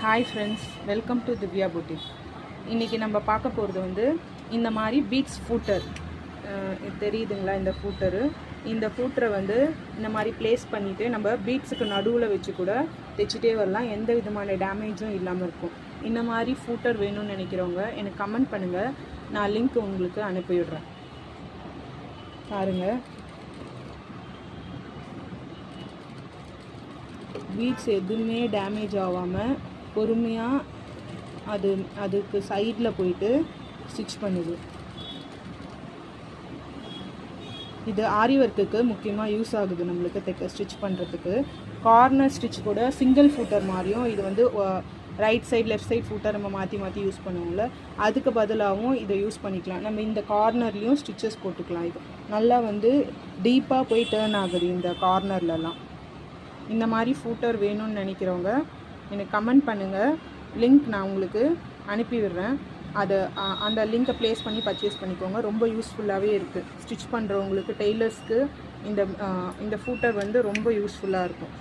Hi friends, welcome to Divya boutique. இன்றைக்கி நம்ம பார்க்க போகிறது வந்து இந்த மாதிரி பீட்ஸ் ஃபூட்டர். தெரியுதுங்களா? இந்த ஃபூட்டரை வந்து இந்த மாதிரி ப்ளேஸ் பண்ணிவிட்டு நம்ம பீட்ஸுக்கு நடுவில் வச்சு கூட தைச்சிட்டே வரலாம். எந்த விதமான டேமேஜும் இல்லாமல் இருக்கும். இந்த மாதிரி ஃபூட்டர் வேணும்னு நினைக்கிறவங்க எனக்கு கமெண்ட் பண்ணுங்கள், நான் லிங்க் உங்களுக்கு அனுப்பிவிடுறேன். பாருங்கள், பீட்ஸ் எதுவுமே டேமேஜ் ஆகாமல் பொறுமையாக அதுக்கு சைடில் போயிட்டு ஸ்டிச் பண்ணுது. இது ஆரி ஒர்க்குக்கு முக்கியமாக யூஸ் ஆகுது. நம்மளுக்கு ஸ்டிச் பண்ணுறதுக்கு கார்னர் ஸ்டிச் கூட சிங்கிள் ஃபூட்டர் மாதிரியும், இது வந்து right side left side footer நம்ம மாற்றி யூஸ் பண்ணுவோம்ல, அதுக்கு பதிலாகவும் இதை யூஸ் பண்ணிக்கலாம். நம்ம இந்த கார்னர்லேயும் ஸ்டிச்சஸ் போட்டுக்கலாம். இது நல்லா வந்து டீப்பாக போய் டேர்ன் ஆகுது இந்த கார்னர்லலாம். இந்த மாதிரி ஃபூட்டர் வேணும்னு நினைக்கிறவங்க எனக்கு கமெண்ட் பண்ணுங்கள், லிங்க் நான் உங்களுக்கு அனுப்பி விடுறேன். அந்த லிங்க்கை ப்ளேஸ் பண்ணி பர்ச்சேஸ் பண்ணிக்கோங்க. ரொம்ப யூஸ்ஃபுல்லாகவே இருக்குது. ஸ்டிச் பண்ணுறவங்களுக்கு, டெய்லர்ஸ்க்கு இந்த ஃபூட்டர் வந்து ரொம்ப யூஸ்ஃபுல்லாக இருக்கும்.